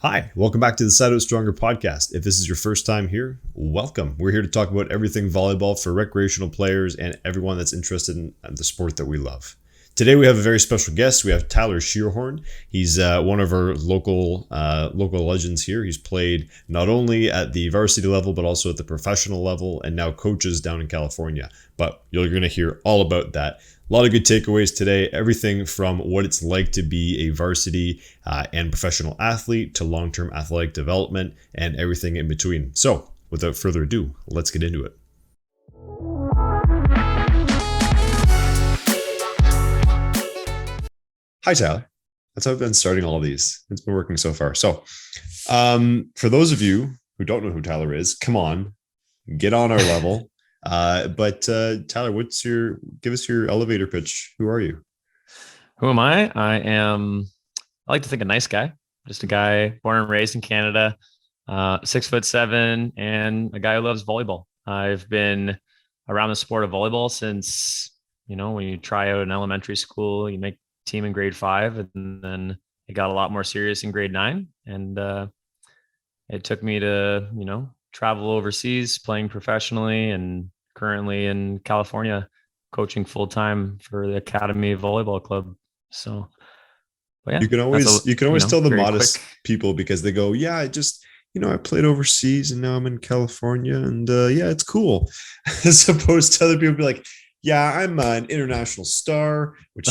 Hi, welcome back to the Side Out Stronger podcast. If this is your first time here, welcome. We're here to talk about everything volleyball for recreational players and everyone that's interested in the sport that we love. Today we have a very special guest. We have Tyler Scheerhoorn. He's one of our local legends here. He's played not only at the varsity level, but also at the professional level and now coaches down in California. But you're going to hear all about that. A lot of good takeaways today, everything from what it's like to be a varsity and professional athlete to long-term athletic development and everything in between. So without further ado, let's get into it. Hi, Tyler. That's how I've been starting all of these. It's been working so far. So for those of you who don't know who Tyler is, come on, get on our level. But Tyler, give us your elevator pitch. Who are you? Who am I? I like to think a nice guy, just a guy born and raised in Canada, 6'7", and a guy who loves volleyball. I've been around the sport of volleyball since, when you try out in elementary school, you make team in grade 5, and then it got a lot more serious in grade 9. And it took me to, travel overseas playing professionally and currently in California coaching full time for the Academy Volleyball Club. So, but yeah, you can always tell the modest people because they go, yeah, I played overseas and now I'm in California and yeah, it's cool. As opposed to other people be like, yeah, I'm an international star, which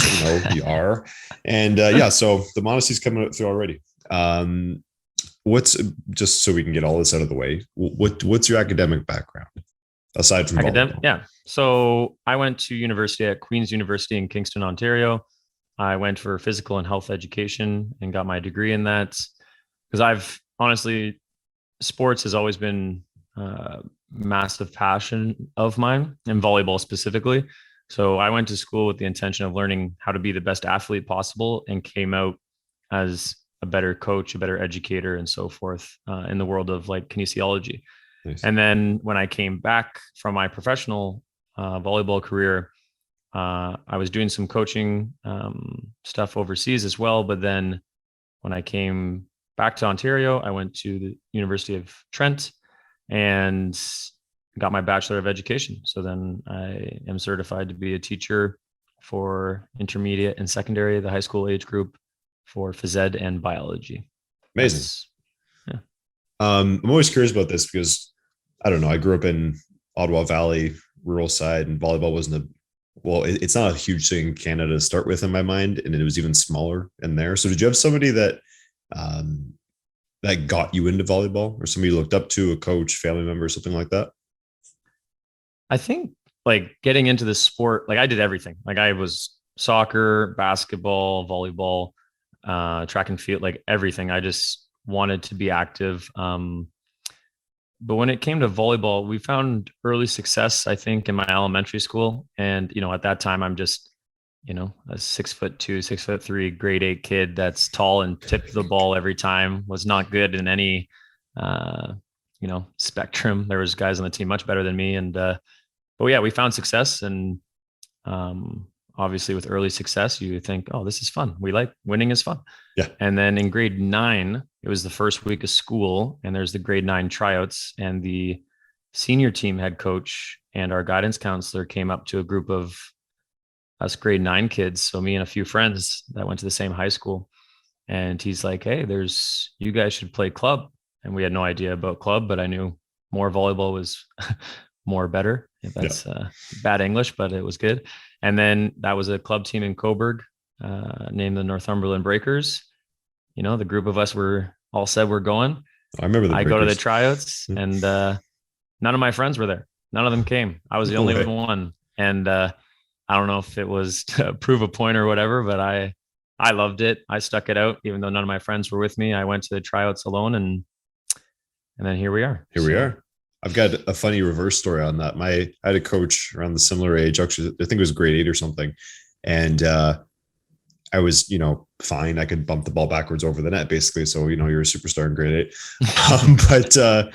you are. And yeah, so the modesty's coming out through already. What's, just so we can get all this out of the way, what's your academic background aside from volleyball? Yeah. So I went to university at Queen's University in Kingston, Ontario. I went for physical and health education and got my degree in that because sports has always been a massive passion of mine, and volleyball specifically. So I went to school with the intention of learning how to be the best athlete possible and came out as a better coach, a better educator, and so forth in the world of like kinesiology. Nice. And then when I came back from my professional volleyball career, I was doing some coaching stuff overseas as well. But then when I came back to Ontario, I went to the University of Trent and got my Bachelor of Education. So then I am certified to be a teacher for intermediate and secondary, the high school age group, for phys ed and biology. Amazing. I'm always curious about this because I don't know. I grew up in Ottawa Valley, rural side, and volleyball wasn't it's not a huge thing in Canada to start with in my mind, and it was even smaller in there. So did you have somebody that that got you into volleyball, or somebody you looked up to, a coach, family member, something like that? I think like getting into the sport, like I did everything. Like I was soccer, basketball, volleyball, track and field, like everything. I just wanted to be active. But when it came to volleyball, we found early success, I think, in my elementary school. And, at that time, I'm just, a 6'2", 6'3", grade 8 kid that's tall and tipped the ball every time, was not good in any, spectrum. There was guys on the team much better than me. And, but yeah, we found success. And obviously with early success, you think, oh, this is fun. We like winning is fun. Yeah. And then in grade 9, it was the first week of school and there's the grade 9 tryouts, and the senior team head coach and our guidance counselor came up to a group of us grade 9 kids. So me and a few friends that went to the same high school. And he's like, hey, you guys should play club. And we had no idea about club, but I knew more volleyball was more better. If that's bad English, but it was good. And then that was a club team in Coburg named the Northumberland Breakers. The group of us were all said we're going. I remember the Breakers. Go to the tryouts and none of my friends were there. None of them came. I was the only one. And I don't know if it was to prove a point or whatever, but I loved it. I stuck it out, even though none of my friends were with me. I went to the tryouts alone and then here we are. We are. I've got a funny reverse story on that. I had a coach around the similar age. Actually, I think it was grade 8 or something. And I was, fine. I could bump the ball backwards over the net, basically. So, you're a superstar in grade 8. But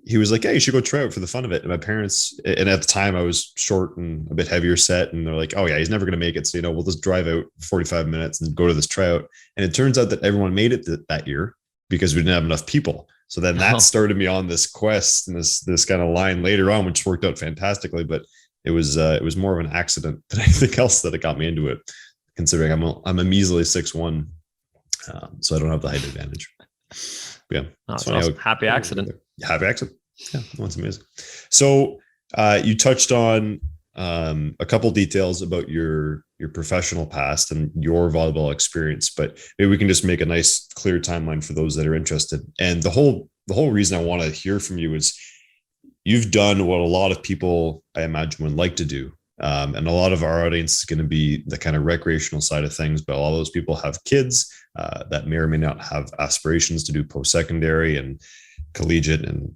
he was like, hey, you should go try out for the fun of it. And my parents, and at the time I was short and a bit heavier set. And they're like, oh yeah, he's never going to make it. So, we'll just drive out 45 minutes and go to this tryout. And it turns out that everyone made it that year. because we didn't have enough people. So then that started me on this quest and this kind of line later on, which worked out fantastically. But it was more of an accident than anything else that it got me into it. Considering I'm a measly 6'1", so I don't have the height advantage. But yeah, awesome. Happy accident. Happy accident. Yeah, that's amazing. So you touched on a couple details about your professional past and your volleyball experience, but maybe we can just make a nice clear timeline for those that are interested. And the whole reason I want to hear from you is you've done what a lot of people, I imagine, would like to do. And a lot of our audience is going to be the kind of recreational side of things, but a lot of those people have kids that may or may not have aspirations to do post-secondary and collegiate and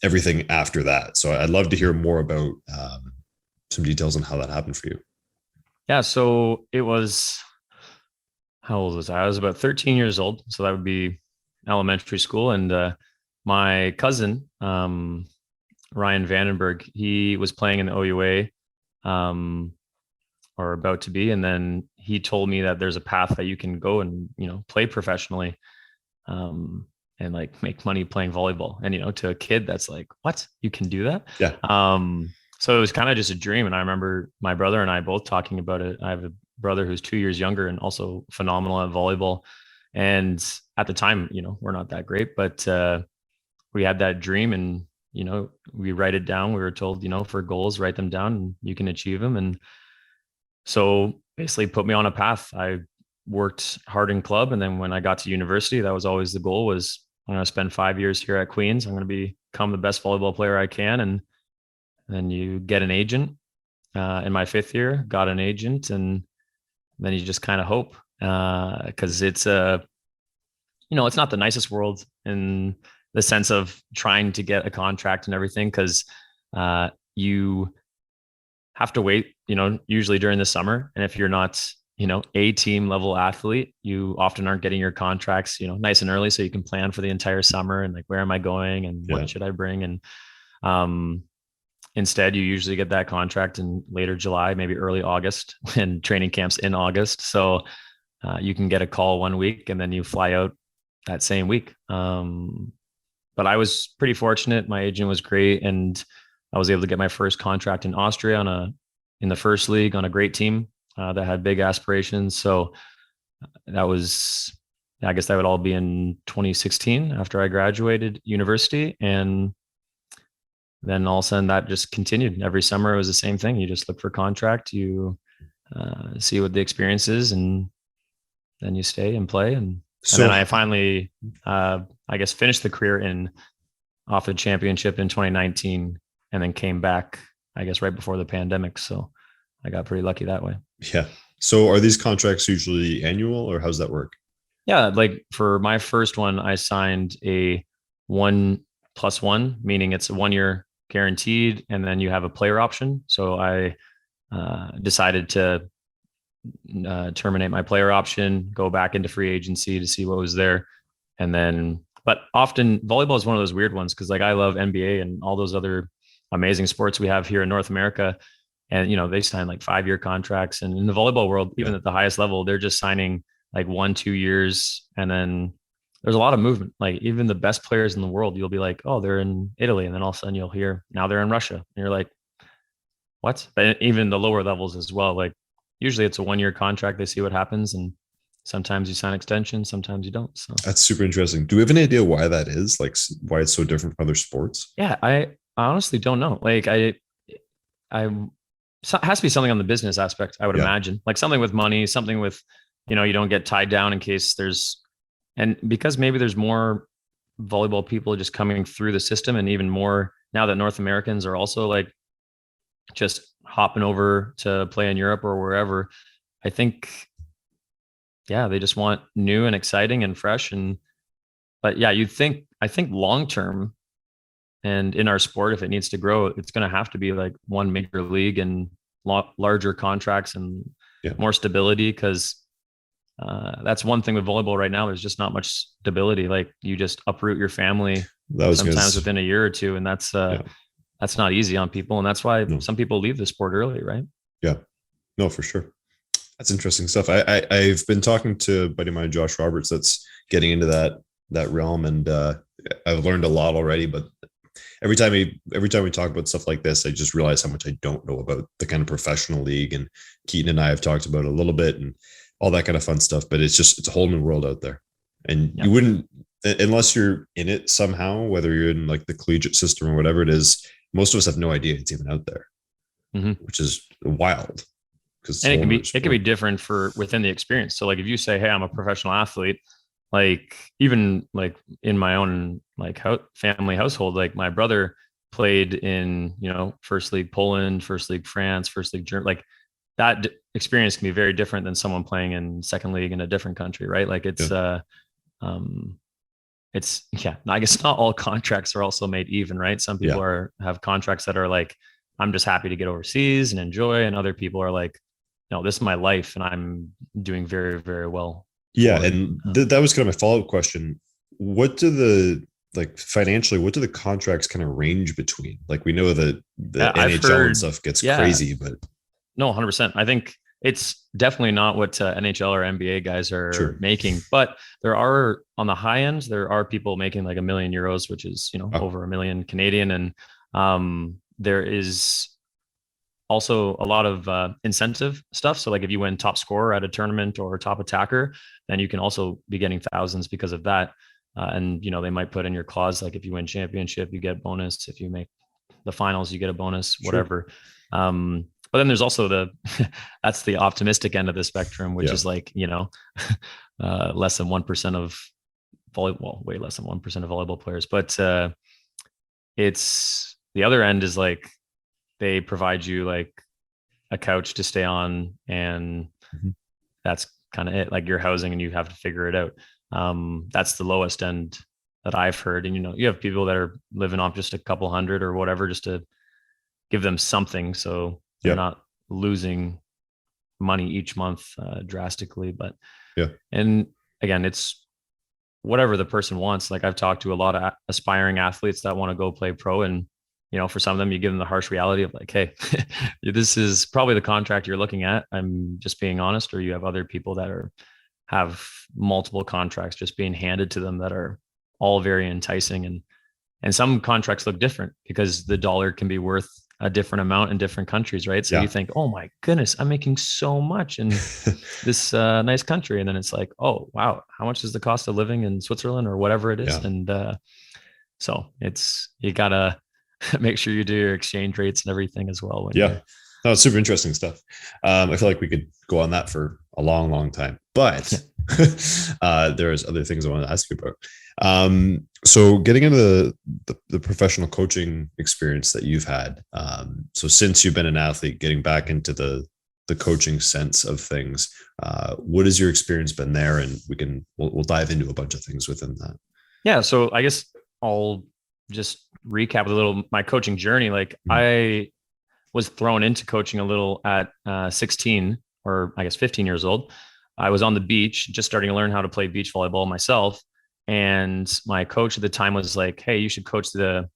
everything after that. So I'd love to hear more about some details on how that happened for you. Yeah. So it was, how old was I? I was about 13 years old. So that would be elementary school. And my cousin, Ryan Vandenberg, he was playing in the OUA or about to be. And then he told me that there's a path that you can go and, play professionally and like make money playing volleyball. And, to a kid, that's like, what? You can do that? Yeah. So it was kind of just a dream. And I remember my brother and I both talking about it. I have a brother who's 2 years younger and also phenomenal at volleyball. And at the time, we're not that great, but we had that dream and, we write it down. We were told, for goals, write them down and you can achieve them. And so basically put me on a path. I worked hard in club. And then when I got to university, that was always the goal was I'm going to spend 5 years here at Queens. I'm going to become the best volleyball player I can. And then you get an agent. In my 5th year, got an agent, and then you just kind of hope because it's it's not the nicest world in the sense of trying to get a contract and everything because you have to wait, usually during the summer, and if you're not a team level athlete, you often aren't getting your contracts nice and early, so you can plan for the entire summer and like where am I going and what should I bring, and instead, you usually get that contract in later July, maybe early August, and training camps in August. So you can get a call one week and then you fly out that same week. But I was pretty fortunate. My agent was great, and I was able to get my first contract in Austria in the first league on a great team that had big aspirations. So that was, I guess that would all be in 2016 after I graduated university, and then all of a sudden that just continued. Every summer it was the same thing. You just look for contract, you see what the experience is, and then you stay and play. And then I finally, I guess, finished the career off the championship in 2019, and then came back, I guess, right before the pandemic. So I got pretty lucky that way. Yeah. So are these contracts usually annual, or how's that work? Yeah. Like for my first one, I signed a 1+1, meaning it's a 1 year guaranteed, and then you have a player option. So I decided to terminate my player option, go back into free agency to see what was there. And then, but often volleyball is one of those weird ones because like I love NBA and all those other amazing sports we have here in North America. And, they sign like 5-year contracts. And in the volleyball world, even at the highest level, they're just signing like 1-2 years. And then there's a lot of movement. Like even the best players in the world, you'll be like, oh, they're in Italy. And then all of a sudden you'll hear now they're in Russia. And you're like, what? But even the lower levels as well. Like usually it's a 1-year contract. They see what happens. And sometimes you sign extensions, sometimes you don't. So that's super interesting. Do we have any idea why that is? Like why it's so different from other sports? Yeah, I honestly don't know. Like it has to be something on the business aspect, I would imagine. Like something with money, something with, you don't get tied down in case and because maybe there's more volleyball people just coming through the system, and even more now that North Americans are also like just hopping over to play in Europe or wherever. I think, they just want new and exciting and fresh. But I think long-term and in our sport, if it needs to grow, it's going to have to be like one major league and larger contracts and more stability. Cause that's one thing with volleyball right now. There's just not much stability. Like you just uproot your family sometimes within a year or two. And that's not easy on people. And that's why some people leave the sport early. Right. Yeah, no, for sure. That's interesting stuff. I've been talking to a buddy of mine, Josh Roberts, that's getting into that that realm, and I've learned a lot already. But every time we talk about stuff like this, I just realize how much I don't know about the kind of professional league. And Keaton and I have talked about it a little bit and all that kind of fun stuff. But it's a whole new world out there, and Yeah. you wouldn't, unless you're in it somehow, whether you're in like the collegiate system or whatever it is. Most of us have no idea it's even out there, which is wild. And it can be different for within the experience. So like if you say, hey, I'm a professional athlete, like even like in my own like family household, like my brother played in, first league Poland, first league France, first league Germany. Like that experience can be very different than someone playing in second league in a different country, right? Like it's I guess not all contracts are also made even, right? Some people have contracts that are like, I'm just happy to get overseas and enjoy, and other people are like, no, this is my life and I'm doing very, very well. Yeah. And that was kind of my follow-up question. What do financially, what do the contracts kind of range between? Like, we know that the NHL and stuff gets crazy, but no, 100%. I think it's definitely not what NHL or NBA guys are making, but there are, on the high end, there are people making like €1 million, which is, over $1 million Canadian. And there is also a lot of incentive stuff. So like if you win top scorer at a tournament or top attacker, then you can also be getting thousands because of that. And, they might put in your clause, like if you win championship, you get a bonus. If you make the finals, you get a bonus, whatever. But then there's also that's the optimistic end of the spectrum, which is like, less than 1% of volleyball, way less than 1% of volleyball players. But it's the other end is like, they provide you like a couch to stay on, and that's kind of it, like your housing, and you have to figure it out. That's the lowest end that I've heard. And, you have people that are living off just a couple hundred or whatever, just to give them something. So they're not losing money each month drastically. But and again, it's whatever the person wants. Like I've talked to a lot of aspiring athletes that want to go play pro, and for some of them, you give them the harsh reality of like, hey, this is probably the contract you're looking at. I'm just being honest. Or you have other people that have multiple contracts just being handed to them that are all very enticing. And some contracts look different because the dollar can be worth a different amount in different countries, right? So you think, oh my goodness, I'm making so much in this nice country. And then it's like, oh, wow, how much is the cost of living in Switzerland or whatever it is? And so you got to make sure you do your exchange rates and everything as well. No, it's super interesting stuff. I feel like we could go on that for a long, long time, but there's other things I want to ask you about. So getting into the professional coaching experience that you've had. So since you've been an athlete, getting back into the coaching sense of things, what has your experience been there? And we'll dive into a bunch of things within that. Yeah. So I guess I'll just recap a little my coaching journey. Like I was thrown into coaching a little at 16 or I guess 15 years old. I was on the beach just starting to learn how to play beach volleyball myself. And my coach at the time was like, hey, you should coach the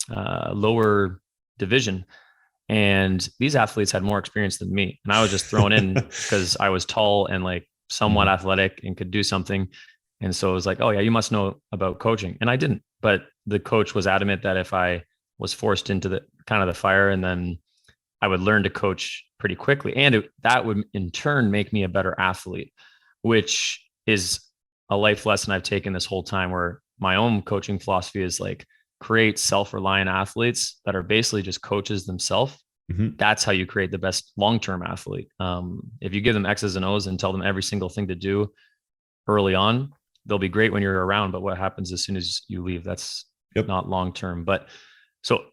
lower division. And these athletes had more experience than me. And I was just thrown in because I was tall and like somewhat athletic and could do something. And so it was like, oh yeah, you must know about coaching. And I didn't, but the coach was adamant that if I was forced into the kind of the fire, and then I would learn to coach pretty quickly. And that would in turn make me a better athlete, which is a life lesson I've taken this whole time, where my own coaching philosophy is like create self-reliant athletes that are basically just coaches themselves. That's how you create the best long-term athlete. If you give them X's and O's and tell them every single thing to do early on, they'll be great when you're around. But what happens as soon as you leave, that's not long-term. But so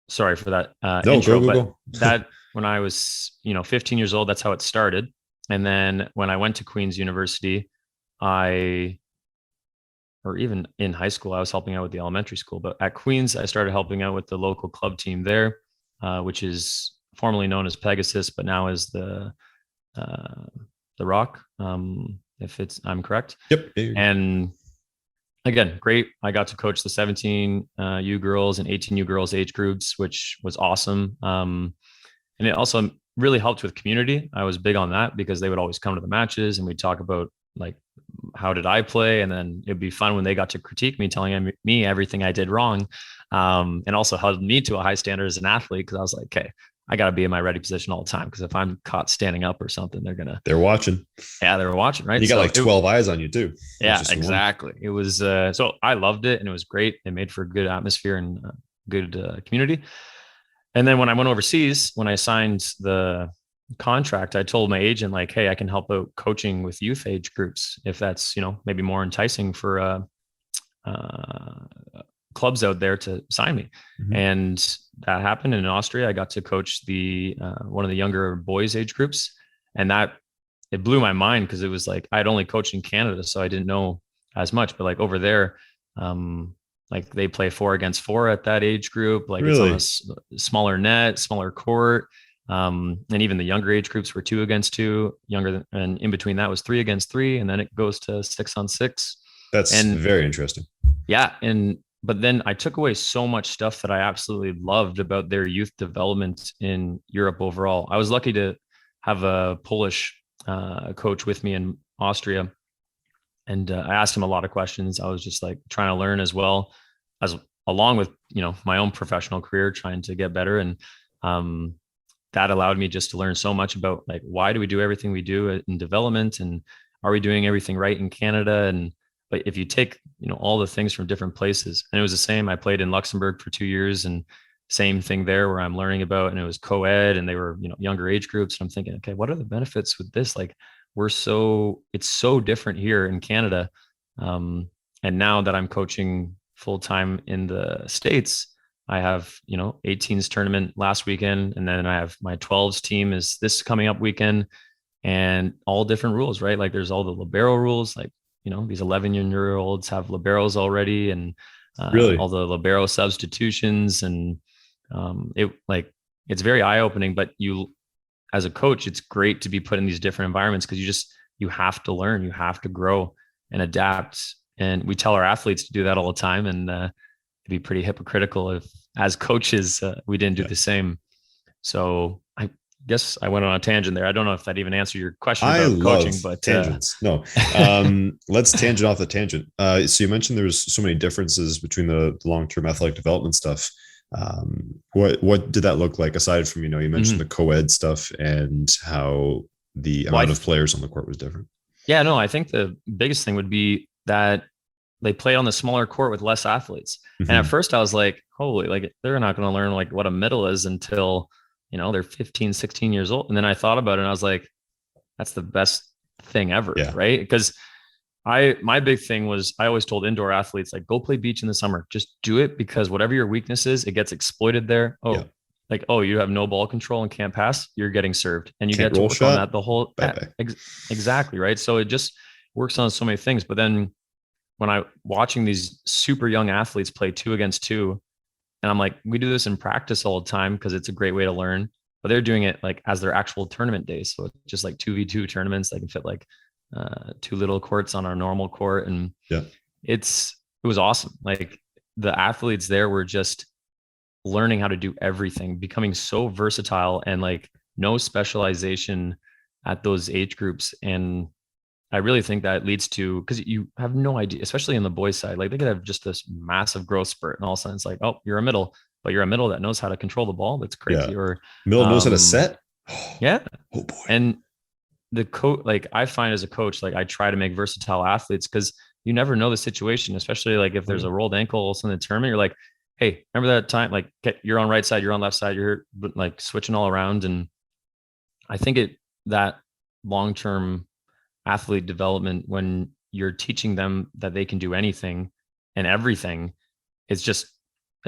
sorry for that intro, go. That when I was, 15 years old, that's how it started. And then when I went to Queen's University, or even in high school, I was helping out with the elementary school. But at Queen's, I started helping out with the local club team there, which is formerly known as Pegasus, but now is the Rock, if I'm correct. Yep. And again, great. I got to coach the 17 U girls and 18 U girls age groups, which was awesome. And it also really helped with community. I was big on that because they would always come to the matches and we'd talk about like how did I play? And then it'd be fun when they got to critique me, telling me everything I did wrong. And also held me to a high standard as an athlete. Cause I was like, okay, I got to be in my ready position all the time. Cause if I'm caught standing up or something, they're watching. Yeah, they were watching, right? You got like 12 eyes on you too. Yeah, exactly. One. It was, so I loved it and it was great. It made for a good atmosphere and good community. And then when I went overseas, when I signed the contract, I told my agent, like, hey, I can help out coaching with youth age groups if that's, maybe more enticing for clubs out there to sign me. Mm-hmm. And that happened in Austria. I got to coach the one of the younger boys age groups, and that it blew my mind because it was like I'd only coached in Canada, so I didn't know as much. But like over there, like they play 4 against 4 at that age group. Like really? It's on a smaller net, smaller court. And even the younger age groups were 2 against 2, and in between that was 3 against 3, and then it goes to 6 on 6. That's very interesting. Yeah, but then I took away so much stuff that I absolutely loved about their youth development in Europe overall. I was lucky to have a Polish coach with me in Austria, and I asked him a lot of questions. I was just like trying to learn as well, as along with my own professional career, trying to get better, and that allowed me just to learn so much about like why do we do everything we do in development, and are we doing everything right in Canada? But if you take all the things from different places, and it was the same. I played in Luxembourg for 2 years, and same thing there where I'm learning about, and it was co-ed, and they were younger age groups. And I'm thinking, okay, what are the benefits with this? Like it's so different here in Canada. And now that I'm coaching full time in the States, I have 18s tournament last weekend, and then I have my 12s team is this coming up weekend, and all different rules, right? Like there's all the libero rules, like these 11-year-olds have liberos already, and really? All the libero substitutions, and it's very eye-opening. But you, as a coach, it's great to be put in these different environments because you have to learn, you have to grow and adapt. And we tell our athletes to do that all the time, and it'd be pretty hypocritical if, as coaches, we didn't do the same. So I guess I went on a tangent there. I don't know if that even answered your question about coaching, but tangents. No, let's tangent off the tangent. So you mentioned there's so many differences between the long-term athletic development stuff. What did that look like aside from, you mentioned the co-ed stuff and how the amount of players on the court was different? Yeah, no, I think the biggest thing would be that they play on the smaller court with less athletes. Mm-hmm. And at first I was like, holy, like they're not going to learn like what a middle is until, they're 15, 16 years old. And then I thought about it and I was like, that's the best thing ever. Yeah. Right. Because my big thing was, I always told indoor athletes, like, go play beach in the summer, just do it, because whatever your weakness is, it gets exploited there. You have no ball control and can't pass, you're getting served, and you get to work on that the whole exactly. Right. So it just works on so many things. But then when I watching these super young athletes play 2 against 2, and I'm like, we do this in practice all the time because it's a great way to learn, but they're doing it like as their actual tournament days. So it's just like 2v2 tournaments. They can fit like 2 little courts on our normal court. And it was awesome. Like the athletes there were just learning how to do everything, becoming so versatile, and like no specialization at those age groups. And I really think that leads to, because you have no idea, especially in the boys side, like they could have just this massive growth spurt, and all of a sudden it's like, oh, you're a middle, but you're a middle that knows how to control the ball. That's crazy. Yeah. Or middle knows how to set. Yeah. Oh boy. And the coach, like I find as a coach, like I try to make versatile athletes, because you never know the situation, especially like if there's a rolled ankle in the tournament, you're like, hey, remember that time? Like you're on right side, you're on left side, you're like switching all around. And I think that long-term athlete development, when you're teaching them that they can do anything and everything, it's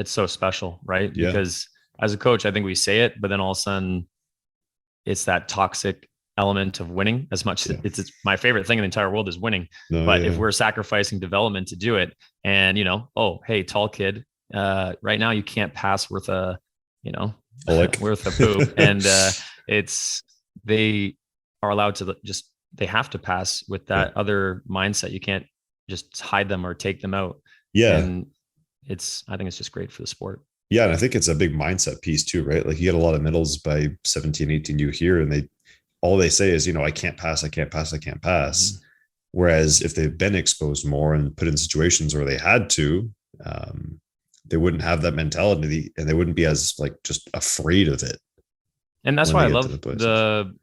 so special, right? Yeah. Because as a coach, I think we say it, but then all of a sudden it's that toxic element of winning. As much as it's my favorite thing in the entire world is winning. If we're sacrificing development to do it, and oh, hey, tall kid, right now you can't pass worth a worth a poop. And they are allowed to they have to pass with that other mindset. You can't just hide them or take them out. Yeah. And I think it's just great for the sport. Yeah. And I think it's a big mindset piece too, right? Like you get a lot of middles by 17, 18 you hear, and all they say is, I can't pass, I can't pass, I can't pass. Mm-hmm. Whereas if they've been exposed more and put in situations where they had to, they wouldn't have that mentality, and they wouldn't be as like just afraid of it. And that's why I love the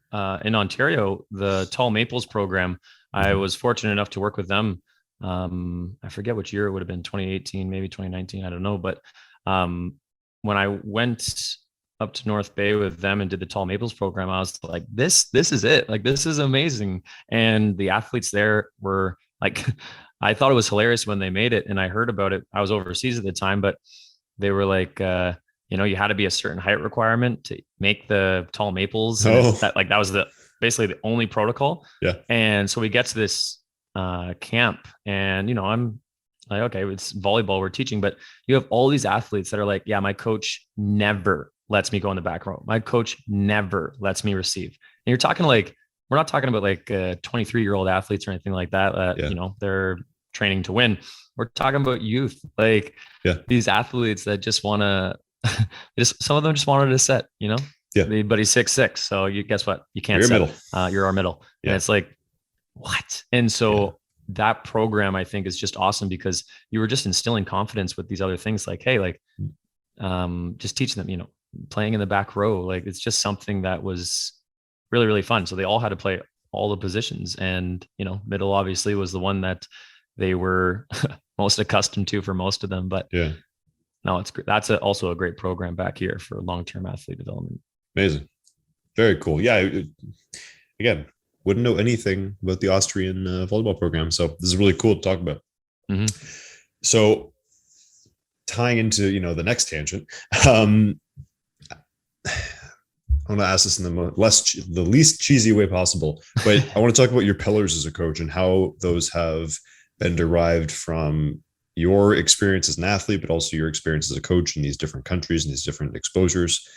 in Ontario, the Tall Maples program. I was fortunate enough to work with them. I forget which year it would have been, 2018, maybe 2019. I don't know. But when I went up to North Bay with them and did the Tall Maples program, I was like, this is it. Like, this is amazing. And the athletes there were like, I thought it was hilarious when they made it, and I heard about it. I was overseas at the time, but they were like, you had to be a certain height requirement to make the Tall Maples. And that was basically the only protocol. Yeah. And so we get to this camp, and I'm like, okay, it's volleyball we're teaching, but you have all these athletes that are like, yeah, my coach never lets me go in the back row. My coach never lets me receive. And you're talking like, we're not talking about like 23-year-old athletes or anything like that. They're training to win. We're talking about youth, like these athletes that just want to, some of them just wanted to set, Yeah. But he's 6'6". So guess what? You can't set. You're our middle. Yeah. And it's like, what? And so that program, I think, is just awesome, because you were just instilling confidence with these other things. Like, hey, like, just teaching them, playing in the back row. Like, it's just something that was really, really fun. So they all had to play all the positions, and, middle obviously was the one that they were most accustomed to for most of them. But no, it's great. That's also a great program back here for long-term athlete development. Amazing. Very cool. Yeah. Again, wouldn't know anything about the Austrian volleyball program. So this is really cool to talk about. Mm-hmm. So tying into, the next tangent, I want to ask this in the least cheesy way possible, but I want to talk about your pillars as a coach and how those have been derived from your experience as an athlete, but also your experience as a coach in these different countries and these different exposures.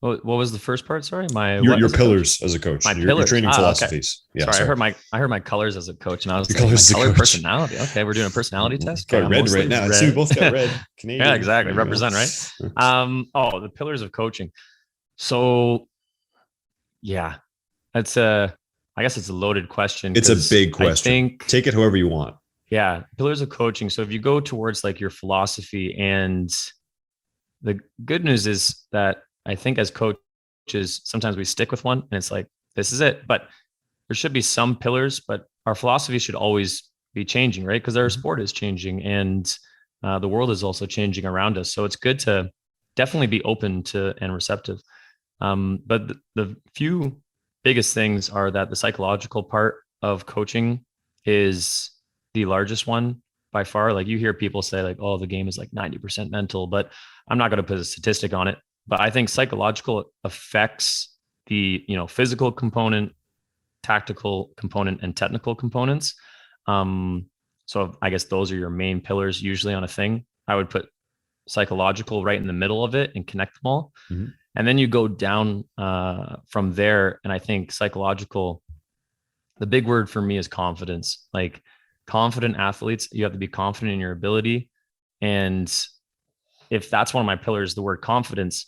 What was the first part? Sorry, your pillars as a coach. Your training philosophies. Okay. Yeah, sorry. I heard my colors as a coach, and I was like, color personality. Okay, we're doing a personality test. Got red right now. See, we both got red. Canadian. Yeah, exactly. Represent, right? The pillars of coaching. So, yeah, that's I guess it's a loaded question. It's a big question. Take it however you want. Yeah, pillars of coaching. So if you go towards like your philosophy, and the good news is that I think as coaches, sometimes we stick with one and it's like, this is it. But there should be some pillars, but our philosophy should always be changing, right? Because our sport is changing, and the world is also changing around us. So it's good to definitely be open to and receptive. But the few biggest things are that the psychological part of coaching is the largest one by far. Like, you hear people say like, oh, the game is like 90% mental, but I'm not going to put a statistic on it. But I think psychological affects the, physical component, tactical component, and technical components. So I guess those are your main pillars usually on a thing. I would put psychological right in the middle of it and connect them all. Mm-hmm. And then you go down from there. And I think psychological, the big word for me is confidence. Like, confident athletes, you have to be confident in your ability. And if that's one of my pillars, the word confidence,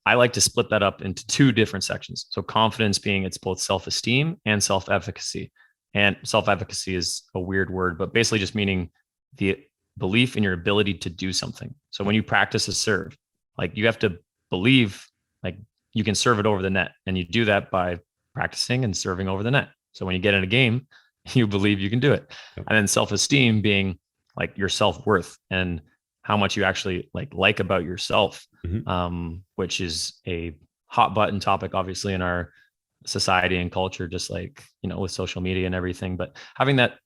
I like to split that up into two different sections. So confidence being, it's both self-esteem and self-efficacy. And self-efficacy is a weird word, but basically just meaning the belief in your ability to do something. So when you practice a serve, like, you have to believe like you can serve it over the net, and you do that by practicing and serving over the net. So when you get in a game, you believe you can do it. Yep. And then self-esteem being like your self-worth and how much you actually like about yourself, mm-hmm. Which is a hot button topic, obviously, in our society and culture, just like, with social media and everything. But having that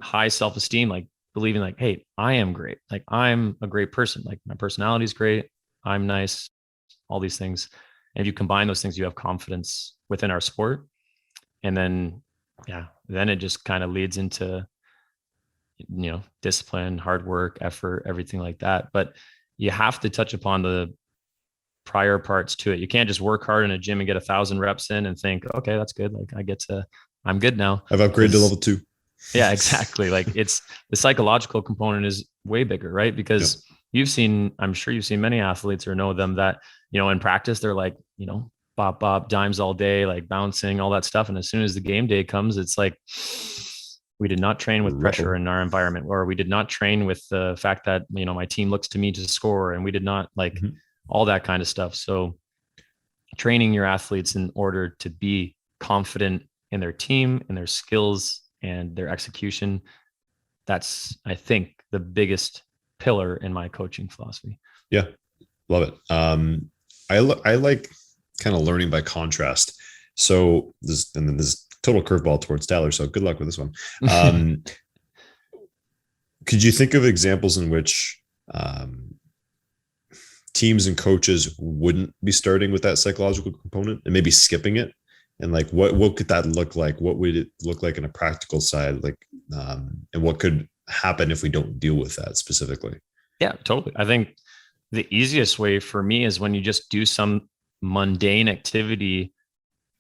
high self-esteem, like believing like, hey, I am great. Like, I'm a great person. Like, my personality is great. I'm nice, all these things. And if you combine those things, you have confidence within our sport. And then, then it just kind of leads into, discipline, hard work, effort, everything like that. But you have to touch upon the prior parts to it. You can't just work hard in a gym and get 1,000 reps in and think, okay, that's good. Like, I'm good now. I've upgraded to level 2. Yeah, exactly. Like, it's the psychological component is way bigger, right? Because I'm sure you've seen many athletes or know them that, in practice, they're like, bop, bop, dimes all day, like bouncing, all that stuff. And as soon as the game day comes, it's like, we did not train with pressure in our environment, or we did not train with the fact that, my team looks to me to score, and we did not like all that kind of stuff. So training your athletes in order to be confident in their team and their skills and their execution. That's, I think, the biggest pillar in my coaching philosophy. Yeah. Love it. I like kind of learning by contrast. So this total curveball towards Tyler. So good luck with this one. Could you think of examples in which teams and coaches wouldn't be starting with that psychological component and maybe skipping it? And like, what could that look like? What would it look like in a practical side? Like, and what could happen if we don't deal with that specifically? Yeah, totally. I think the easiest way for me is when you just do some mundane activity,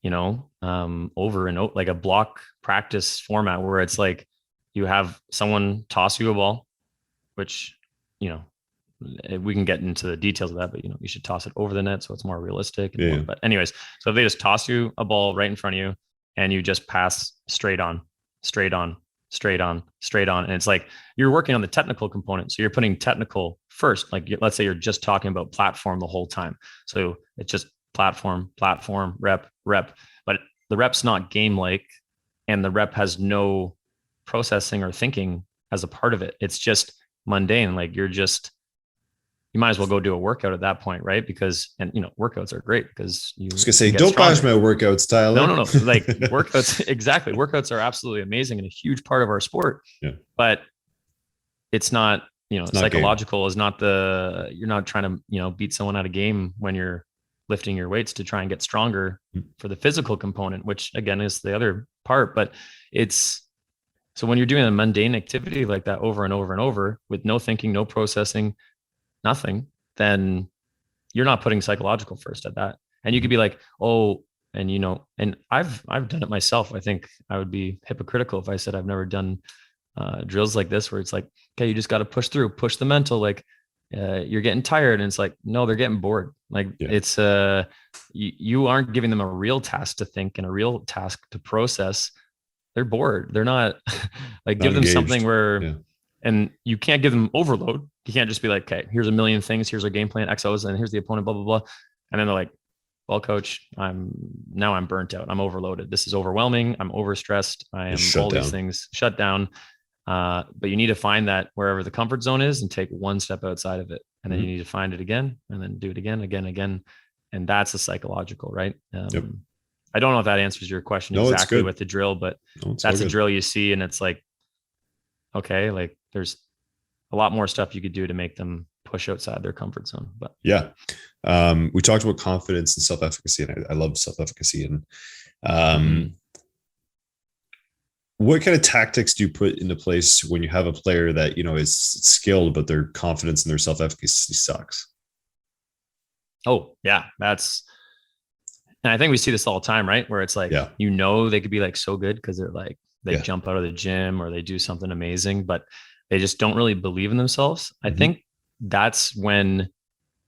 over and over, like a block practice format where it's like you have someone toss you a ball, which, we can get into the details of that, but you should toss it over the net so it's more realistic. But anyways, so if they just toss you a ball right in front of you and you just pass straight on, straight on, straight on, straight on. And it's like you're working on the technical component. So you're putting technical first. Like let's say you're just talking about platform the whole time. So it's just platform, rep. But the rep's not game like, and the rep has no processing or thinking as a part of it. It's just mundane. Like you might as well go do a workout at that point, right? Because, workouts are great because I was gonna say, don't bash my workouts, Tyler. No. Like workouts, exactly. Workouts are absolutely amazing and a huge part of our sport. Yeah. But it's not, psychological is not you're not trying to, beat someone at a game when you're lifting your weights to try and get stronger for the physical component, which again is the other part. But so when you're doing a mundane activity like that over and over and over with no thinking, no processing, nothing, then you're not putting psychological first at that. And you could be like, oh, and and I've done it myself. I think I would be hypocritical if I said I've never done drills like this, where it's like, okay, you just got to push through, push the mental, like you're getting tired. And it's like, no, they're getting bored. Like it's you aren't giving them a real task to think and a real task to process. They're bored. They're not like, give them something where, and you can't give them overload. You can't just be like, okay, here's a million things. Here's our game plan, XOs, and here's the opponent, blah, blah, blah. And then they're like, well, coach, I'm burnt out. I'm overloaded. This is overwhelming. I'm overstressed. I am all these things shut down. But you need to find that wherever the comfort zone is and take one step outside of it. And then you need to find it again and then do it again. And that's the psychological, right? I don't know if that answers your question exactly with the drill, but that's a drill you see. And it's like, okay, like there's a lot more stuff you could do to make them push outside their comfort zone. But we talked about confidence and self-efficacy, and I love self-efficacy. And what kind of tactics do you put into place when you have a player that is skilled, but their confidence and their self-efficacy sucks? Oh yeah, and I think we see this all the time, right? Where it's like, they could be like so good because they're like they jump out of the gym or they do something amazing, but they just don't really believe in themselves. I think that's when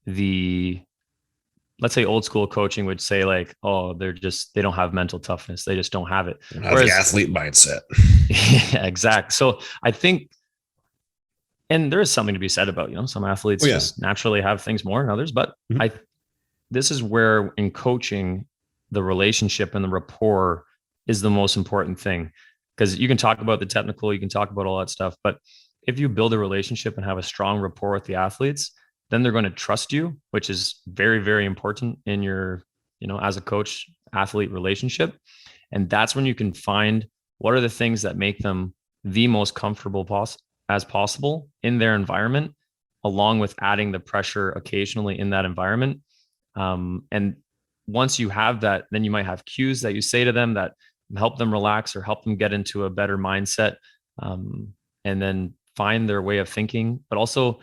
let's say old school coaching would say like, oh, they don't have mental toughness. They just don't have it. They don't have the athlete mindset. Yeah, exactly. So I think, and there is something to be said about, some athletes just naturally have things more than others, but this is where in coaching, the relationship and the rapport is the most important thing. Because you can talk about the technical, you can talk about all that stuff, but if you build a relationship and have a strong rapport with the athletes, then they're going to trust you, which is very, very important in your, as a coach athlete relationship. And that's when you can find what are the things that make them the most comfortable as possible in their environment, along with adding the pressure occasionally in that environment. And once you have that, then you might have cues that you say to them that help them relax or help them get into a better mindset, and then find their way of thinking. But also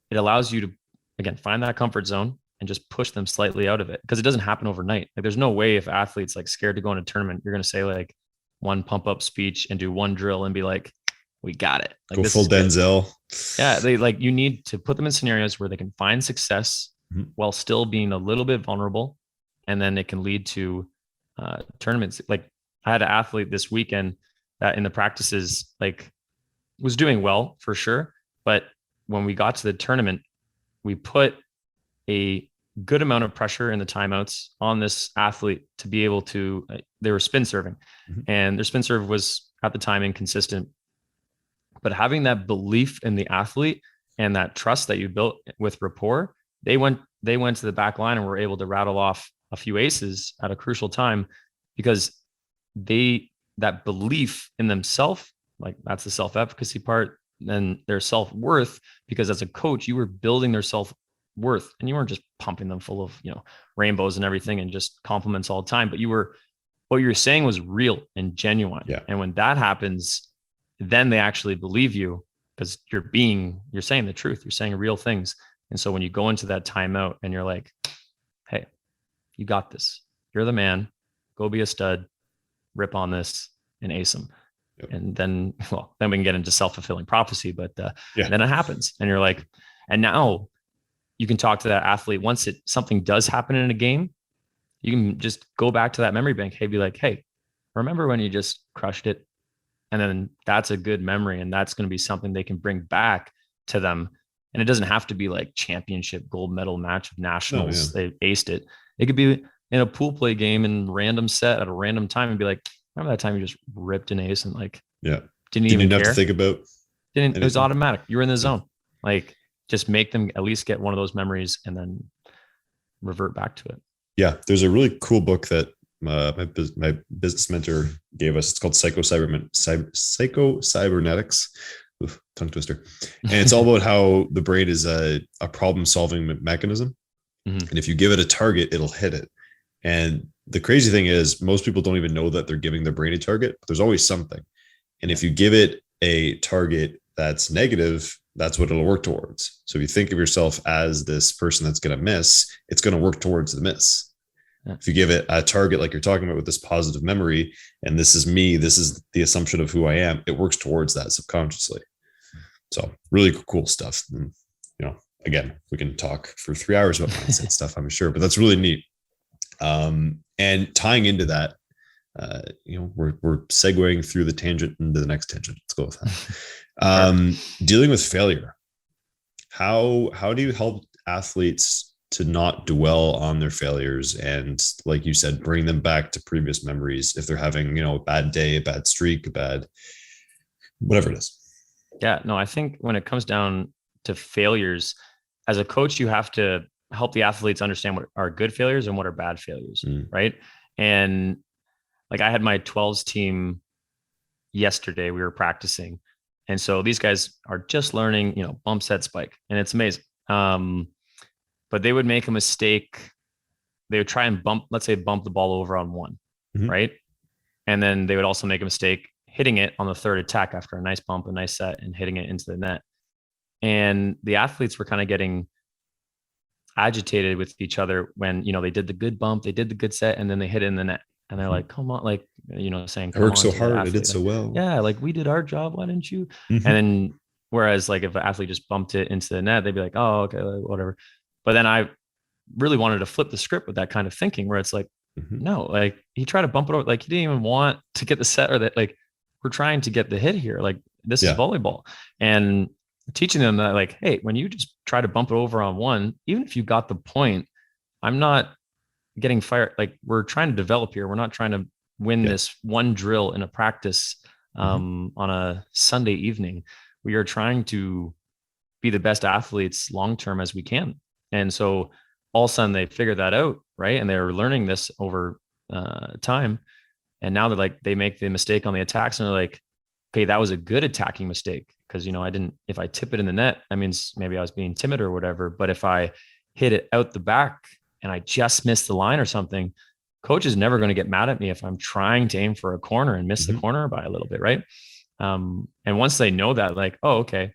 it allows you to, again, find that comfort zone and just push them slightly out of it, because it doesn't happen overnight. Like there's no way if athletes like scared to go in a tournament, you're going to say like one pump up speech and do one drill and be like, we got it. Like, go full Denzel. Yeah. You need to put them in scenarios where they can find success while still being a little bit vulnerable, and then it can lead to tournaments. Like I had an athlete this weekend that in the practices like was doing well for sure, but when we got to the tournament, we put a good amount of pressure in the timeouts on this athlete to be able to, they were spin serving, and their spin serve was at the time inconsistent. But having that belief in the athlete and that trust that you built with rapport, they went to the back line and were able to rattle off a few aces at a crucial time because that belief in themselves, like that's the self-efficacy part, and their self-worth, because as a coach, you were building their self-worth and you weren't just pumping them full of, rainbows and everything and just compliments all the time, but what you were saying was real and genuine. Yeah. And when that happens, then they actually believe you because you're saying the truth, you're saying real things. And so when you go into that timeout and you're like, hey, you got this, you're the man, go be a stud, rip on this and ace them. Yep. And then we can get into self-fulfilling prophecy, but then it happens and you're like, and now you can talk to that athlete once something does happen in a game, you can just go back to that memory bank. Hey, be like, hey, remember when you just crushed it? And then that's a good memory. And that's going to be something they can bring back to them. And it doesn't have to be like championship gold medal match of nationals. They aced it. It could be in a pool play game in random set at a random time and be like, remember that time you just ripped an ace and like, didn't even have care? to think about it was automatic. You were in the zone. Like just make them at least get one of those memories and then revert back to it. Yeah. There's a really cool book that my business mentor gave us. It's called Psycho-Cybernetics. Oof, tongue twister. And it's all about how the brain is a problem solving mechanism. Mm-hmm. And if you give it a target, it'll hit it. And the crazy thing is most people don't even know that they're giving their brain a target, but there's always something. And if you give it a target that's negative, that's what it'll work towards. So if you think of yourself as this person that's going to miss, it's going to work towards the miss. Yeah. If you give it a target, like you're talking about with this positive memory, and this is me, this is the assumption of who I am, it works towards that subconsciously. So really cool stuff. And, again, we can talk for 3 hours about mindset stuff, I'm sure, but that's really neat. And tying into that, we're segueing through the tangent into the next tangent. Let's go with that. Dealing with failure. How do you help athletes to not dwell on their failures and, like you said, bring them back to previous memories if they're having, a bad day, a bad streak, a bad whatever it is? Yeah, no, I think when it comes down to failures, as a coach, you have to help the athletes understand what are good failures and what are bad failures, right? And like I had my 12s team yesterday, we were practicing. And so these guys are just learning, bump set spike, and it's amazing. But they would make a mistake. They would try and bump the ball over on one, right? And then they would also make a mistake hitting it on the third attack after a nice bump, a nice set, and hitting it into the net. And the athletes were kind of getting agitated with each other when, they did the good bump, they did the good set, and then they hit it in the net. And they're like, come on, like, saying, I worked so hard, I did so well. Yeah, like we did our job, why didn't you? And then, whereas like if an athlete just bumped it into the net, they'd be like, oh, okay, whatever. But then I really wanted to flip the script with that kind of thinking where it's like, no, like he tried to bump it over, like he didn't even want to get the set, or that, like, we're trying to get the hit here. Like this is volleyball. And teaching them that, like, hey, when you just try to bump it over on one, even if you got the point, I'm not getting fired. Like we're trying to develop here. We're not trying to win this one drill in a practice on a Sunday evening. We are trying to be the best athletes long-term as we can. And so all of a sudden they figured that out, right? And they're learning this over time. And now they're like, they make the mistake on the attacks and they're like, okay, that was a good attacking mistake. Cause if I tip it in the net, that means maybe I was being timid or whatever. But if I hit it out the back and I just missed the line or something, coach is never going to get mad at me if I'm trying to aim for a corner and miss the corner by a little bit. Right. And once they know that, like, oh, okay.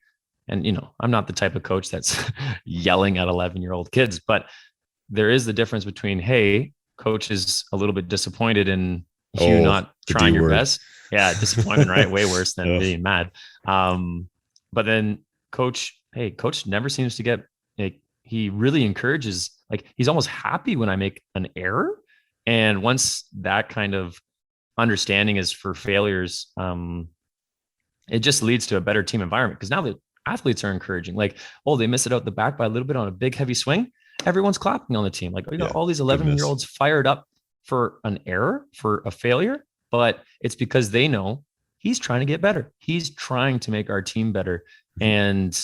And, I'm not the type of coach that's yelling at 11-year-old kids, but there is the difference between, hey, coach is a little bit disappointed in you not trying your best. Yeah. Disappointment, right? Way worse than being mad. But then coach never seems to get, like, he really encourages, like, he's almost happy when I make an error. And once that kind of understanding is for failures, it just leads to a better team environment, because now the athletes are encouraging. Like, oh, they miss it out the back by a little bit on a big heavy swing. Everyone's clapping on the team. Like, you got all these 11-year-olds fired up for an error, for a failure, but it's because they know he's trying to get better. He's trying to make our team better. And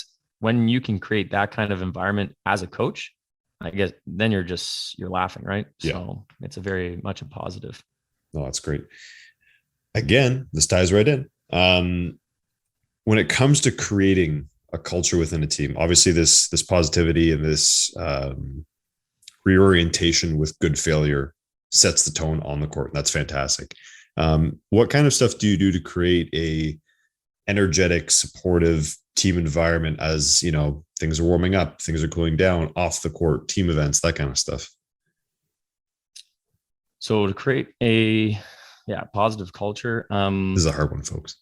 when you can create that kind of environment as a coach, I guess then you're laughing, right? Yeah. So it's a very much a positive. No, that's great. Again, this ties right in. When it comes to creating a culture within a team, obviously this positivity and this reorientation with good failure sets the tone on the court. That's fantastic. What kind of stuff do you do to create a energetic, supportive team environment as, you know, things are warming up, things are cooling down, off the court, team events, that kind of stuff? So to create a positive culture. This is a hard one, folks.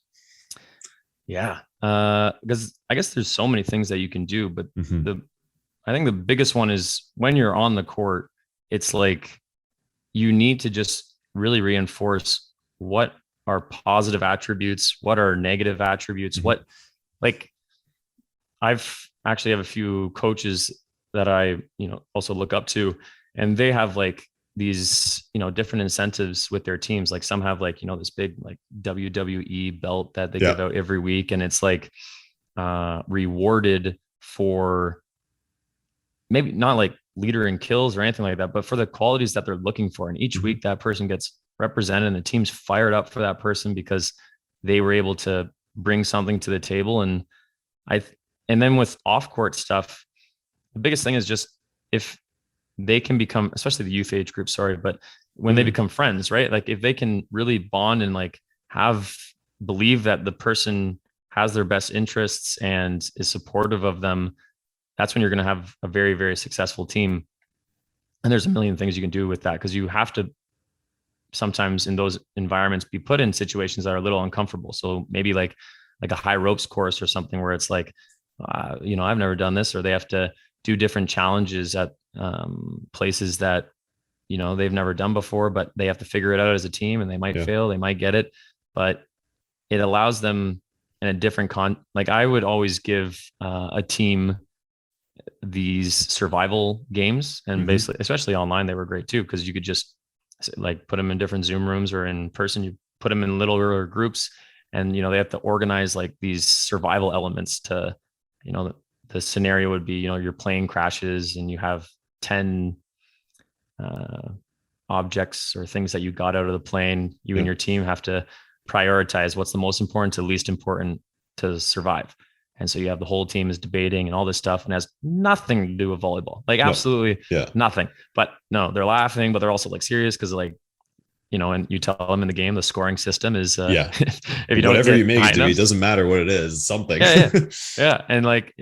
Yeah. Because I guess there's so many things that you can do, but I think the biggest one is when you're on the court, it's like you need to just really reinforce what are positive attributes, what are negative attributes, what, like, I've actually have a few coaches that I, you know, also look up to, and they have like these, you know, different incentives with their teams. Like some have like, you know, this big like WWE belt that they give out every week. And it's like rewarded for maybe not like leader in kills or anything like that, but for the qualities that they're looking for. And each week that person gets represented and the team's fired up for that person because they were able to bring something to the table. And then with off-court stuff, the biggest thing is just if they can become, especially the youth age group, but when they become friends, right? Like if they can really bond and like believe that the person has their best interests and is supportive of them, that's when you're going to have a very, very successful team. And there's a million things you can do with that, because you have to sometimes in those environments be put in situations that are a little uncomfortable. So maybe like a high ropes course or something where it's like, you know, I've never done this, or they have to do different challenges at places that, you know, they've never done before, but they have to figure it out as a team, and they might fail, they might get it, but it allows them in a different like I would always give a team these survival games, and basically, especially online, they were great too, because you could just like put them in different Zoom rooms, or in person, you put them in little groups, and, you know, they have to organize like these survival elements to, you know, the scenario would be, you know, your plane crashes and you have 10 objects or things that you got out of the plane. You and your team have to prioritize what's the most important to least important to survive. And so you have the whole team is debating and all this stuff, and has nothing to do with volleyball, like absolutely nothing. But no, they're laughing, but they're also like serious, because like, you know, and you tell them in the game, the scoring system is if you don't, whatever you make it to be, it doesn't matter what it is, something. Yeah. And like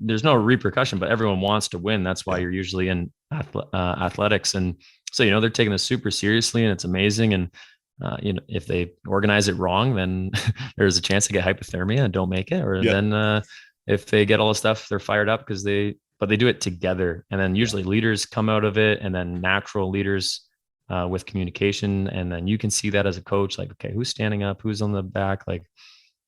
there's no repercussion, but everyone wants to win. That's why you're usually in athletics. And so, you know, they're taking this super seriously, and it's amazing. And you know, if they organize it wrong, then there's a chance to get hypothermia and don't make it. Or then if they get all the stuff, they're fired up because they do it together. And then usually leaders come out of it, and then natural leaders with communication. And then you can see that as a coach, like, okay, who's standing up, who's on the back, like,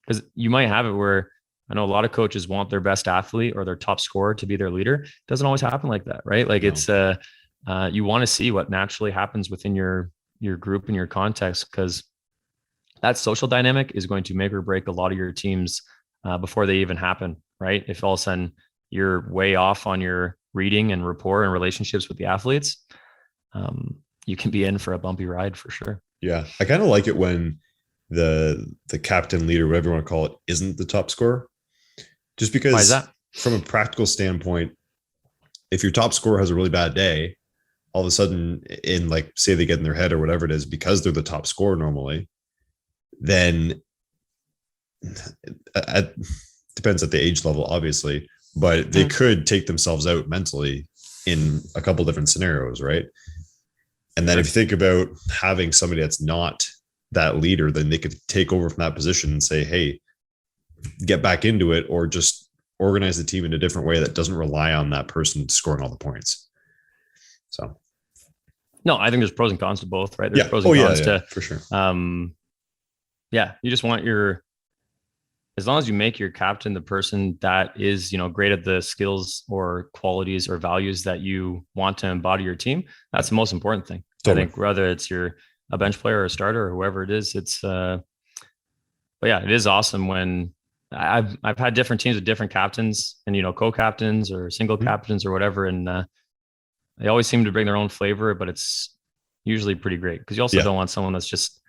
because you might have it where I know a lot of coaches want their best athlete or their top scorer to be their leader. It doesn't always happen like that, right? Like it's you want to see what naturally happens within your group and your context, because that social dynamic is going to make or break a lot of your teams before they even happen, right? If all of a sudden you're way off on your reading and rapport and relationships with the athletes, you can be in for a bumpy ride for sure. Yeah. I kind of like it when the captain, leader, whatever you want to call it, isn't the top scorer. Just because, why is that? From a practical standpoint, if your top scorer has a really bad day, all of a sudden, in like, say they get in their head or whatever it is, because they're the top scorer normally, then it depends at the age level, obviously, but they could take themselves out mentally in a couple different scenarios, right? And then if you think about having somebody that's not that leader, then they could take over from that position and say, hey, get back into it, or just organize the team in a different way that doesn't rely on that person scoring all the points. So No, I think there's pros and cons to both, right? There's Yeah. pros Oh and yeah, cons yeah, to, for sure. yeah, you just want your, as long as you make your captain the person that is, great at the skills or qualities or values that you want to embody your team, that's the most important thing. I Totally. think whether it's a bench player or a starter or whoever it is, but yeah, it is awesome when I've had different teams with different captains and, co-captains or single Mhm. captains or whatever. And they always seem to bring their own flavor, but it's usually pretty great because you also Yeah. don't want someone that's just,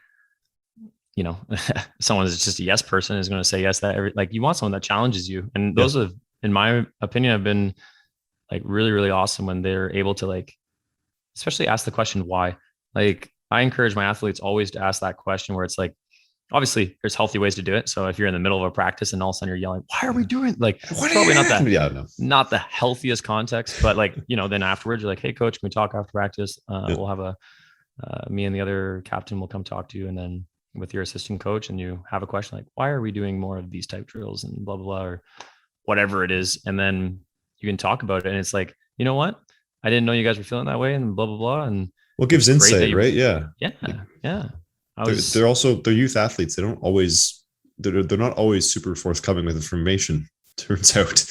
someone that's just a yes person is going to say yes that like you want someone that challenges you. And Yeah. those have, in my opinion, have been like really, really awesome when they're able to like, especially ask the question why. Like I encourage my athletes always to ask that question where it's like, obviously there's healthy ways to do it. So if you're in the middle of a practice and all of a sudden you're yelling, why are we doing like, What it's probably not that, Yeah, no. not the healthiest context, but like, then afterwards you're like, hey coach, can we talk after practice? Yeah. We'll have me and the other captain will come talk to you. And then with your assistant coach and you have a question like, why are we doing more of these type drills and blah, blah, blah, or whatever it is. And then you can talk about it. And it's like, you know what? I didn't know you guys were feeling that way and blah, blah, blah. And Well, it it's gives great that insight, you, right? Yeah. yeah, Like, yeah. I they're was, also they're youth athletes. They don't always they're not always super forthcoming with information. Turns out.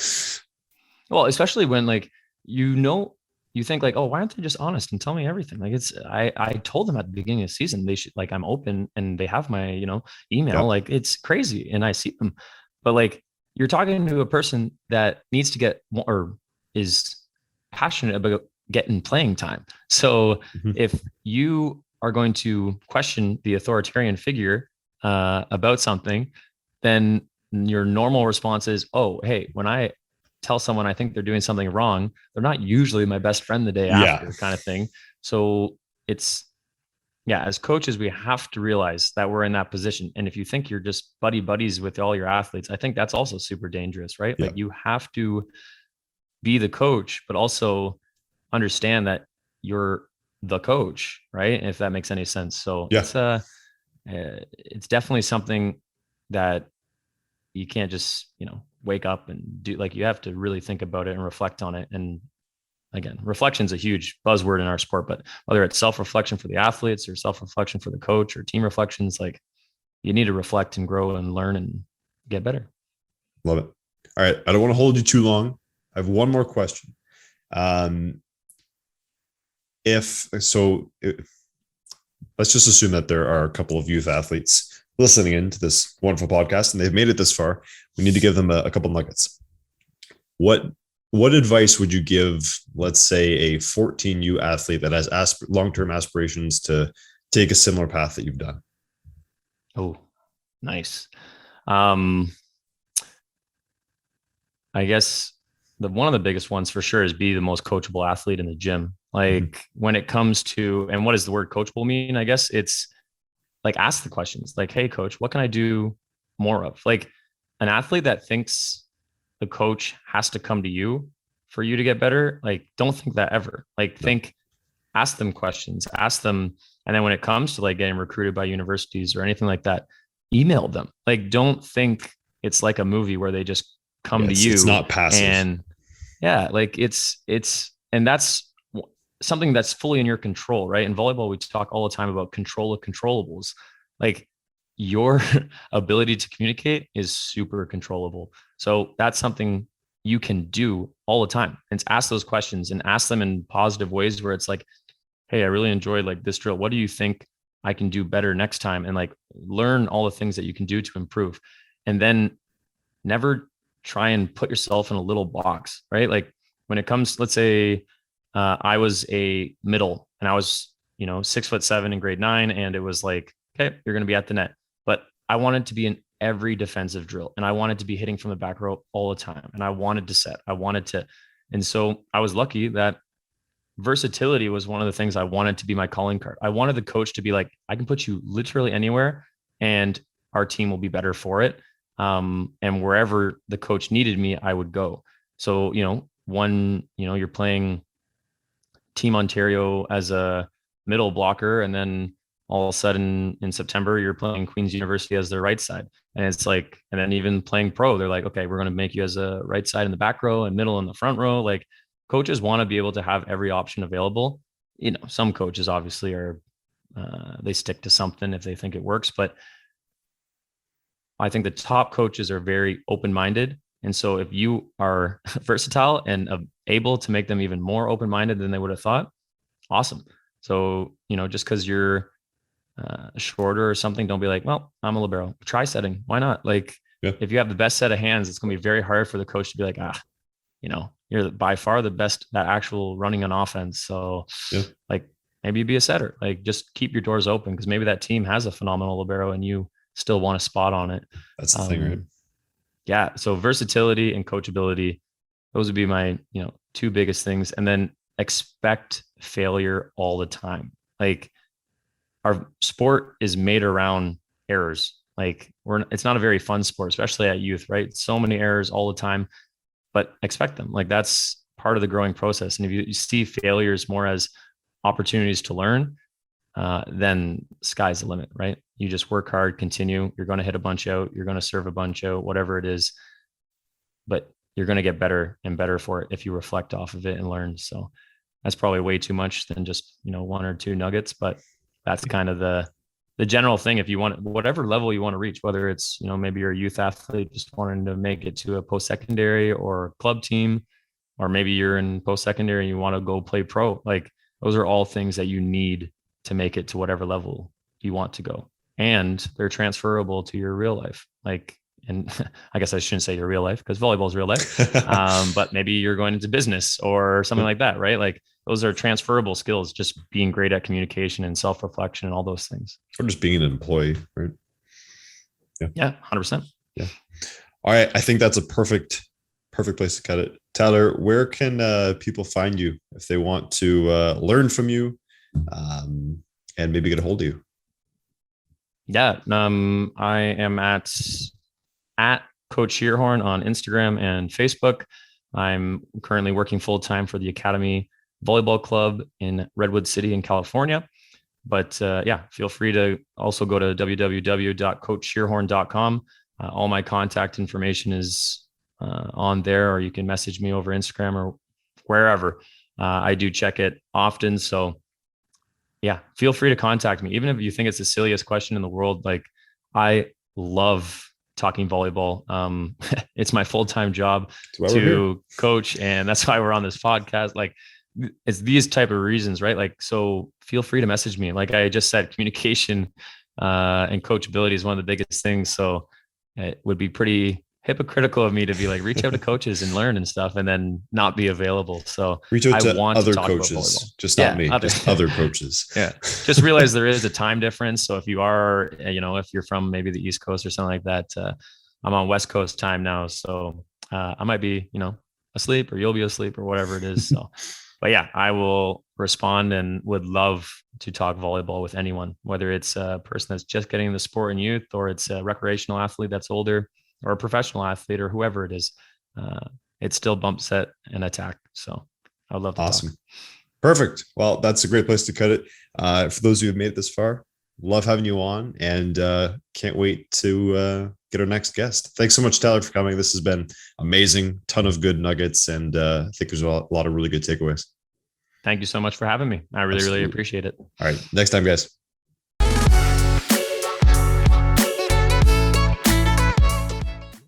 well, especially when like, you think like, oh, why aren't they just honest and tell me everything? Like I told them at the beginning of the season, they should like, I'm open and they have my, email, Yeah. like it's crazy. And I see them, but like you're talking to a person that needs to get more or is passionate about getting playing time. So Mhm. if you are going to question the authoritarian figure about something, then your normal response is, oh, hey, when I tell someone I think they're doing something wrong, they're not usually my best friend the day Yeah. after, kind of thing. So it's, yeah, as coaches, we have to realize that we're in that position. And if you think you're just buddies with all your athletes, I think that's also super dangerous, right? Yeah. Like you have to be the coach, but also understand that you're the coach, right? If that makes any sense. So Yeah. it's definitely something that you can't just, wake up and do. Like you have to really think about it and reflect on it. And again, reflection is a huge buzzword in our sport, but whether it's self-reflection for the athletes or self-reflection for the coach or team reflections, like you need to reflect and grow and learn and get better. Love it. All right. I don't want to hold you too long. I have one more question. Um, if so, let's just assume that there are a couple of youth athletes listening into this wonderful podcast and they've made it this far. We need to give them a couple nuggets. What advice would you give, let's say, a 14U athlete that has long-term aspirations to take a similar path that you've done? Oh, nice. Um, I guess one of the biggest ones for sure is be the most coachable athlete in the gym. Mm-hmm. Like when it comes to, and what does the word coachable mean? I guess it's like ask the questions like, hey coach, what can I do more of? Like an athlete that thinks the coach has to come to you for you to get better, like don't think that ever. Like No. think, ask them questions, ask them. And then when it comes to like getting recruited by universities or anything like that, email them. Like don't think it's like a movie where they just Yeah, come to it's you not passive. and yeah, like and that's something that's fully in your control, right? In volleyball, we talk all the time about control of controllables. Like your ability to communicate is super controllable. So that's something you can do all the time. And ask those questions and ask them in positive ways where it's like, hey, I really enjoyed like this drill. What do you think I can do better next time? And like learn all the things that you can do to improve. And then never try and put yourself in a little box, right? Like when it comes, let's say I was a middle and I was, 6'7" in grade 9. And it was like, okay, you're going to be at the net. But I wanted to be in every defensive drill and I wanted to be hitting from the back row all the time. And I wanted to set, I wanted to. And so I was lucky that versatility was one of the things I wanted to be my calling card. I wanted the coach to be like, I can put you literally anywhere and our team will be better for it. And wherever the coach needed me, I would go. So, you're playing Team Ontario as a middle blocker, and then all of a sudden in September, you're playing Queen's University as their right side. And it's like, and then even playing pro, they're like, okay, we're going to make you as a right side in the back row and middle in the front row. Like coaches want to be able to have every option available. some coaches obviously are, they stick to something if they think it works, but I think the top coaches are very open-minded. And so if you are versatile and able to make them even more open-minded than they would have thought, awesome. So, just because you're shorter or something, don't be like, well, I'm a libero. Try setting. Why not? Like, if you have the best set of hands, it's going to be very hard for the coach to be like, you're by far the best at actual running on offense. So like maybe be a setter, like just keep your doors open, because maybe that team has a phenomenal libero and you still want a spot on it. That's the thing, right? Yeah. So versatility and coachability, those would be my, two biggest things. And then expect failure all the time. Like our sport is made around errors. Like it's not a very fun sport, especially at youth, right? So many errors all the time, but expect them. Like that's part of the growing process. And if you see failures more as opportunities to learn, then sky's the limit, right? You just work hard, continue. You're going to hit a bunch out. You're going to serve a bunch out, whatever it is. But you're going to get better and better for it if you reflect off of it and learn. So that's probably way too much than just, one or two nuggets, but that's kind of the general thing. If you want whatever level you want to reach, whether it's, maybe you're a youth athlete just wanting to make it to a post-secondary or club team, or maybe you're in post-secondary and you want to go play pro. Like those are all things that you need to make it to whatever level you want to go. And they're transferable to your real life. Like, and I guess I shouldn't say your real life because volleyball is real life. But maybe you're going into business or something like that, right? Like those are transferable skills, just being great at communication and self-reflection and all those things. Or just being an employee, right? Yeah, 100%. Yeah. All right. I think that's a perfect place to cut it. Tyler, where can people find you if they want to learn from you and maybe get a hold of you? Yeah. I am at Coach Scheerhoorn on Instagram and Facebook. I'm currently working full-time for the Academy Volleyball Club in Redwood City in California. But feel free to also go to www.coachscheerhoorn.com. All my contact information is on there, or you can message me over Instagram or wherever. I do check it often. So yeah, feel free to contact me. Even if you think it's the silliest question in the world, like I love talking volleyball. It's my full-time job to coach. And that's why we're on this podcast. Like it's these type of reasons, right? Like, so feel free to message me. Like I just said, communication and coachability is one of the biggest things. So it would be pretty hypocritical of me to be like, reach out to coaches and learn and stuff, and then not be available. So reach out to other coaches, just not me, just other coaches. Yeah. Just realize there is a time difference. So if you are, if you're from maybe the East Coast or something like that, I'm on West Coast time now. So I might be, asleep, or you'll be asleep, or whatever it is. So, but yeah, I will respond and would love to talk volleyball with anyone, whether it's a person that's just getting into the sport in youth, or it's a recreational athlete that's older, or a professional athlete, or whoever it is. It's still bump, set, and attack. So I would love to Awesome. talk. Perfect. Well, that's a great place to cut it. For those of you who have made it this far, love having you on, and can't wait to get our next guest. Thanks so much, Tyler, for coming. This has been amazing. Ton of good nuggets, and I think there's a lot of really good takeaways. Thank you so much for having me. I really, really appreciate it. All right. Next time, guys.